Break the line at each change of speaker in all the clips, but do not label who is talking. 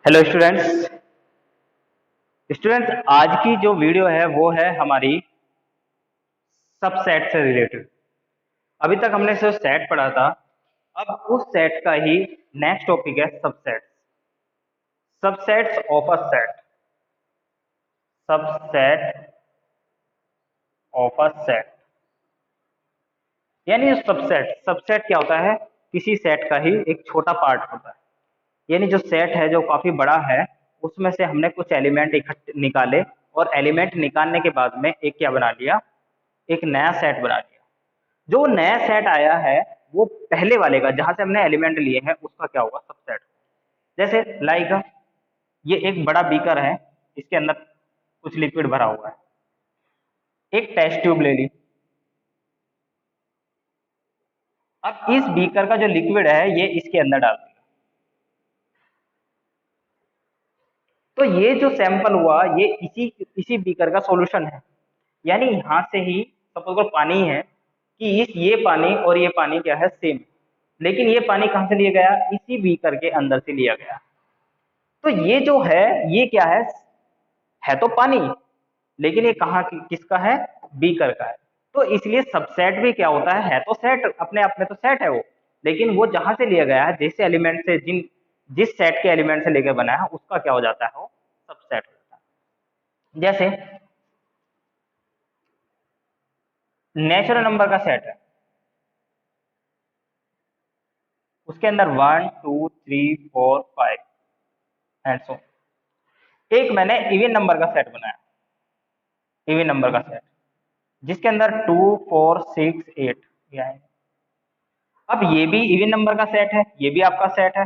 Hello students. आज की जो वीडियो है वो है हमारी सबसेट से रिलेटेड। अभी तक हमने सिर्फ सेट पढ़ा था। अब उस सेट का ही नेक्स्ट टॉपिक है subsets. Subsets of a set. Subset of a set यानी सबसेट सबसेट क्या होता है? किसी सेट का ही एक छोटा पार्ट होता है। यानी जो सेट है जो काफी बड़ा है, उसमें से हमने कुछ एलिमेंट इकट्ठे निकाले और एलिमेंट निकालने के बाद में एक क्या बना लिया, एक नया सेट बना लिया। जो नया सेट आया है वो पहले वाले का, जहां से हमने एलिमेंट लिए हैं, उसका क्या होगा, सबसेट। जैसे लाइक ये एक बड़ा बीकर है, इसके अंदर कुछ लिक्विड भरा हुआ है। एक टेस्ट ट्यूब ले ली। अब इस बीकर का जो लिक्विड है ये इसके अंदर डाल दिया। तो ये जो सैंपल हुआ ये इसी इसी बीकर का सॉल्यूशन है। यानी यहां से ही सपोज अगर पानी है कि ये पानी और ये पानी क्या है, सेम। लेकिन ये पानी कहां से लिया गया, इसी बीकर के अंदर से लिया गया। तो ये जो है ये क्या है तो पानी, लेकिन ये कहाँ किसका है, बीकर का है। तो इसलिए सबसेट भी क्या होता है तो सेट, अपने आप में तो सेट है वो। लेकिन वो जहां से लिया गया है, जिस एलिमेंट से जिस सेट के एलिमेंट से लेकर बना है, उसका क्या हो जाता है, वो सबसेट हो जाता है। जैसे नेचुरल नंबर का सेट है, उसके अंदर 1 2 3 4 5 एंड सो। एक मैंने इवन नंबर का सेट बनाया, इवन नंबर का सेट, जिसके अंदर 2 4 6 8 ये आएंगे। अब ये भी इवन नंबर का सेट है, ये भी आपका सेट है,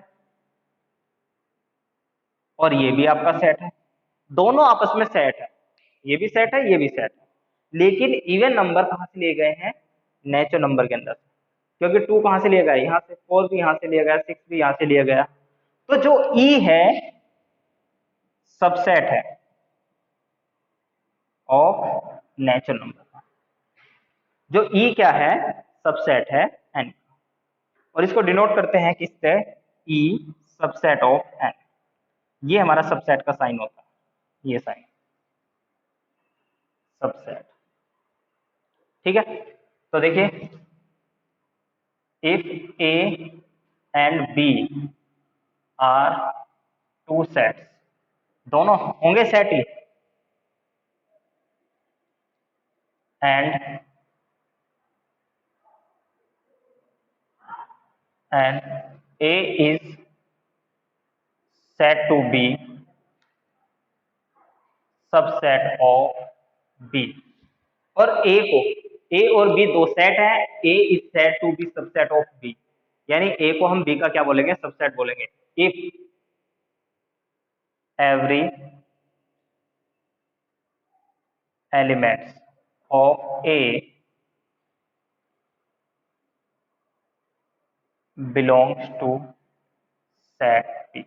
और ये भी आपका सेट है। दोनों आपस में सेट है, ये भी सेट है, ये भी सेट है। लेकिन इवन नंबर कहाँ से लिए गए हैं, नेचुरल नंबर के अंदर से। क्योंकि 2 कहाँ से लिया गया, यहाँ से। 4 भी यहाँ से लिया गया, 6 भी यहाँ से लिया गया। तो जो ई है सबसेट है ऑफ नेचुरल नंबर का। जो ई क्या है, सबसेट है एन। और इसको डिनोट करते हैं किससे, ई सबसेट ऑफ एन। ये हमारा सबसेट का साइन होता है, ये साइन सबसेट। ठीक है, तो देखिए, if A and B are two sets, दोनों होंगे सेट ही, and A is said to be subset of B. और ए और बी दो सेट है, A is said to be subset of B. यानी ए को हम बी का क्या बोलेंगे, सबसेट बोलेंगे। If every elements of A belongs to set B.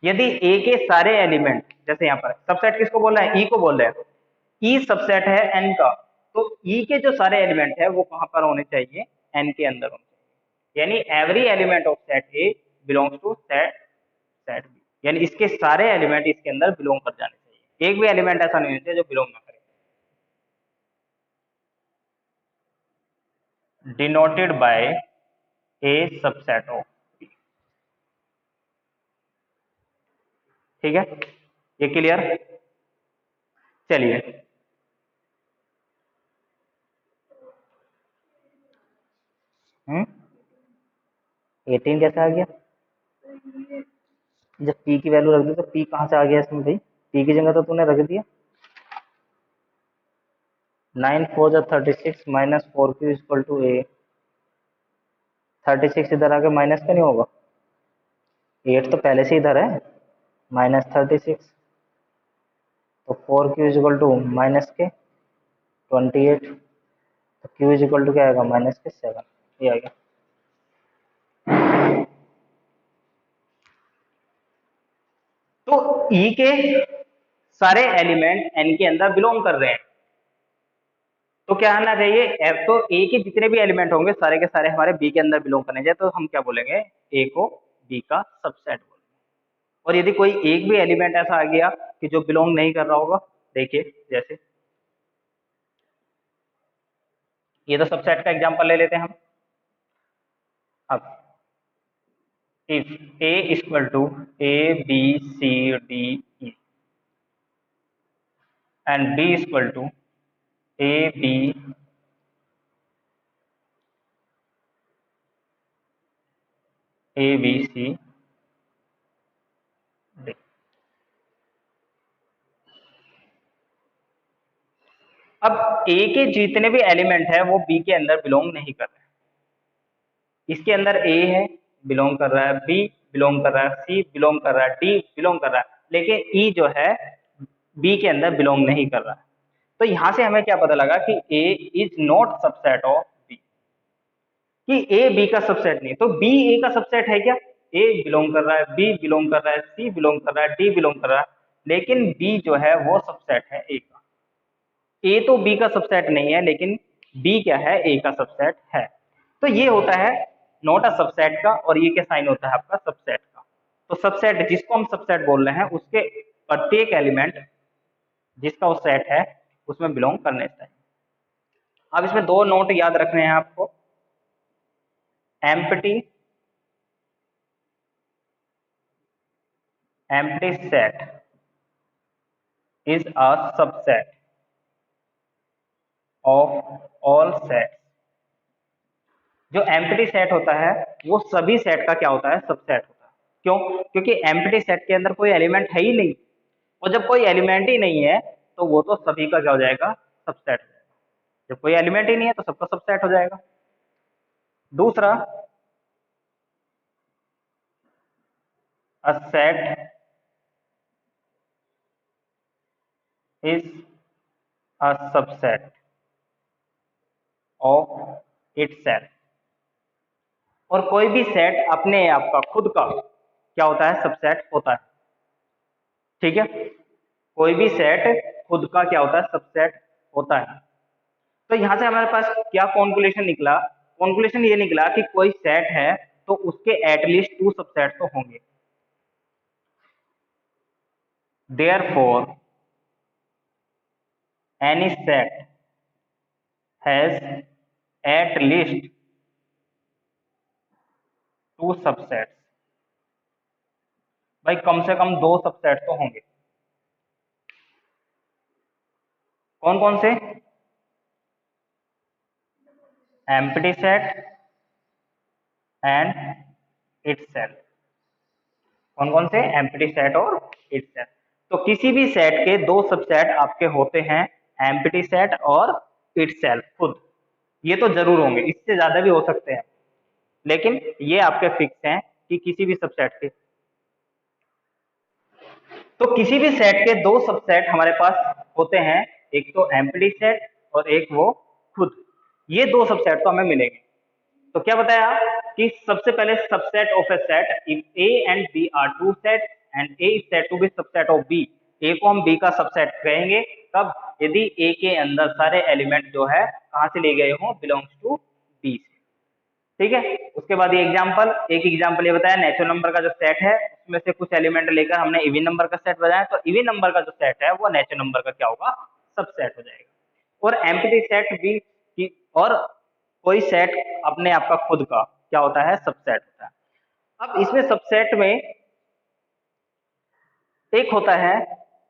यदि ए के सारे एलिमेंट, जैसे यहाँ पर सबसेट किसको बोल रहे हैं, ई को बोल रहे हैं, ई सबसेट है एन का। तो ई के जो सारे एलिमेंट है वो कहां पर होने चाहिए, एन के अंदर होने चाहिए। यानी every element of set A belongs to set set B. यानी इसके सारे एलिमेंट इसके अंदर बिलोंग कर जाने चाहिए, एक भी एलिमेंट ऐसा नहीं होना चाहिए जो बिलोंग ना करे। Denoted by A subset of B. ठीक है, ये क्लियर। चलिए, 18 कैसे आ गया, जब पी की वैल्यू रख दी तो पी कहाँ से आ गया इसमें भाई, पी की जगह तो तूने रख दिया। 9 4 जा 36 माइनस 4 क्यू इक्वल टू ए। 36 इधर आके माइनस का नहीं होगा, 8 तो पहले से इधर है, माइनस 36। तो 4 क्यू इक्वल टू माइनस के 28। तो क्यू इक्वल टू क्या आएगा, माइनस के 7। ये आ गया। तो ई के सारे एलिमेंट एन के अंदर बिलोंग कर रहे हैं, तो क्या आना चाहिए, एफ। तो ए के जितने भी एलिमेंट होंगे सारे के सारे हमारे बी के अंदर बिलोंग करने चाहिए। तो हम क्या बोलेंगे, ए को बी का सबसेट बोलेंगे। और यदि कोई एक भी एलिमेंट ऐसा आ गया कि जो बिलोंग नहीं कर रहा होगा, देखिए जैसे ये तो सबसेट का एग्जांपल ले लेते हैं हम। अब if a equal to a b c d e and b equal to a b c d, अब a के जितने भी एलिमेंट है वो b के अंदर बिलोंग नहीं कर रहे। इसके अंदर a है, बिलोंग कर रहा है, b बिलोंग कर रहा है, c बिलोंग कर रहा है, d बिलोंग कर रहा है, लेकिन e जो है b के अंदर बिलोंग नहीं कर रहा है। तो यहां से हमें क्या पता लगा कि a is not subset of b, कि a b का सबसेट नहीं। तो b a का सबसेट है क्या? a बिलोंग कर रहा है, b बिलोंग कर रहा है, c बिलोंग कर रहा है, d बिलोंग कर रहा है, लेकिन b जो है वो सबसेट है a का। a तो b का सबसेट नहीं है, लेकिन b क्या है? a का सबसेट है। तो ये होता है नॉट अ सबसेट का, और ये क्या साइन होता है आपका? सबसेट का। तो सबसेट जिसको हम सबसेट बोल रहे हैं उसके प्रत्येक एलिमेंट जिसका वो सेट है उसमें बिलोंग करने चाहिए। अब इसमें दो नोट याद रखने हैं आपको। Empty set is a subset of all sets। जो एम्प्टी सेट होता है वो सभी सेट का क्या होता है? सबसेट होता है। क्यों? क्योंकि एम्प्टी सेट के अंदर कोई एलिमेंट है ही नहीं, और जब कोई एलिमेंट ही नहीं है तो वो तो सभी का क्या हो जाएगा? सबसेट हो जाएगा। जब कोई एलिमेंट ही नहीं है तो सबका सबसेट हो जाएगा। दूसरा, a set is a subset of itself. और कोई भी सेट अपने आप का खुद का क्या होता है? सबसेट होता है। ठीक है, कोई भी सेट खुद का क्या होता है? सबसेट होता है। तो यहां से हमारे पास क्या कॉन्क्लूजन निकला? कॉन्क्लूजन ये निकला कि कोई सेट है तो उसके एटलीस्ट टू सबसेट तो होंगे। Therefore any set has at least two subsets. भाई कम से कम दो सबसेट तो होंगे। कौन कौन से? Empty set and itself. कौन कौन से? एम्प्टी सेट और इटसेल्फ। तो किसी भी सेट के दो सबसेट आपके होते हैं, एम्प्टी सेट और इटसेल्फ खुद। ये तो जरूर होंगे, इससे ज्यादा भी हो सकते हैं, लेकिन ये आपके फिक्स हैं कि किसी भी सबसेट के। तो किसी भी सेट के दो सबसेट हमारे पास होते हैं, एक तो एम्प्टी सेट और एक वो खुद। ये दो सबसेट तो हमें मिलेंगे। तो क्या बताया कि सबसे पहले subset of a set if A and B are two set and A is said to be subset of B. A को हम बी का सबसेट कहेंगे तब यदि ए के अंदर सारे एलिमेंट जो है कहां से लिए गए हों? बिलोंग्स टू बी से। ठीक है, उसके बाद ये एग्जांपल, एक एग्जांपल ये बताया नेचुरल नंबर का जो सेट है उसमें से कुछ एलिमेंट लेकर हमने इवन नंबर का सेट बनाया, तो इवन नंबर का जो सेट है वो नेचुरल नंबर का क्या होगा? सबसेट हो जाएगा। और एम्प्टी सेट भी और कोई सेट अपने आप का खुद का क्या होता है? सबसेट होता है। अब इसमें सबसेट में एक होता है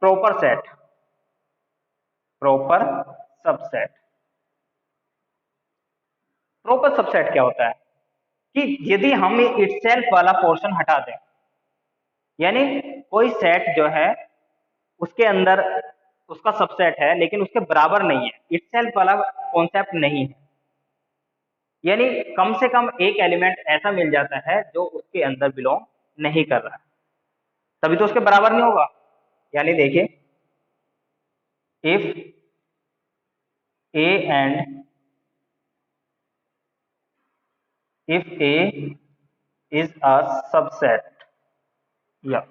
proper set, proper subset. Proper subset क्या होता है कि यदि हम इटसेल्फ वाला पोर्शन हटा दें, यानी कोई सेट जो है उसके अंदर उसका सबसेट है लेकिन उसके बराबर नहीं है, इटसेल्फ वाला कॉन्सेप्ट नहीं है, यानी कम से कम एक एलिमेंट ऐसा मिल जाता है जो उसके अंदर बिलोंग नहीं कर रहा है, तभी तो उसके बराबर नहीं होगा। यानी देखिए, if A and if A is a subset, yeah,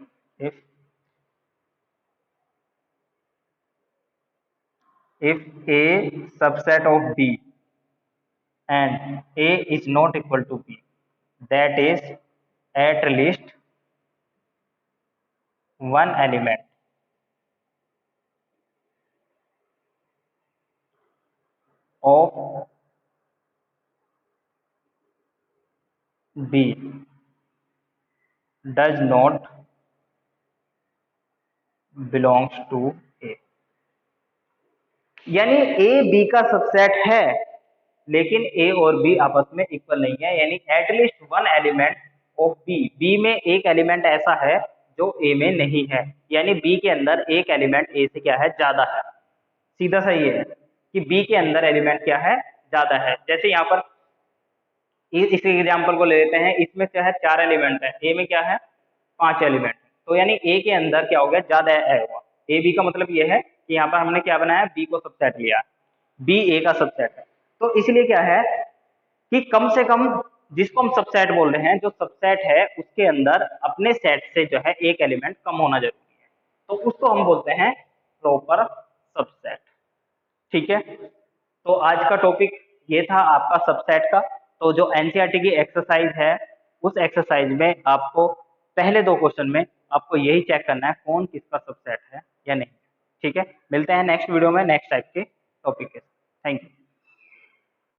if A subset of B and A is not equal to B, that is at least one element of B does not belongs to A, यानी A B का subset है लेकिन ए और B आपस में equal नहीं है, यानी at least one element of B, B में एक एलिमेंट ऐसा है जो ए में नहीं है, यानी बी के अंदर एक एलिमेंट ए से क्या है, ज्यादा है। सीधा सा ये है कि बी के अंदर एलिमेंट क्या है, ज्यादा है। जैसे यहाँ पर इस एग्जाम्पल को ले लेते हैं, इसमें क्या है, चार एलिमेंट है, ए में क्या है, पांच एलिमेंट, तो यानी ए के अंदर क्या हो गया, ज्यादा है हुआ। ए बी का मतलब ये है कि यहाँ पर हमने क्या बनाया, बी को सबसेट लिया, बी ए का सबसेट है, तो इसलिए क्या है कि कम से कम जिसको हम सबसेट बोल रहे हैं, जो सबसेट है उसके अंदर अपने सेट से जो है एक एलिमेंट कम होना जरूरी है, तो उसको हम बोलते हैं प्रॉपर सबसेट। ठीक है, तो आज का टॉपिक ये था आपका सबसेट का। तो जो एनसीईआरटी की एक्सरसाइज है, उस एक्सरसाइज में आपको पहले दो क्वेश्चन में आपको यही चेक करना है कौन किसका सबसेट है या नहीं। ठीक है, मिलते हैं नेक्स्ट वीडियो में नेक्स्ट टाइप के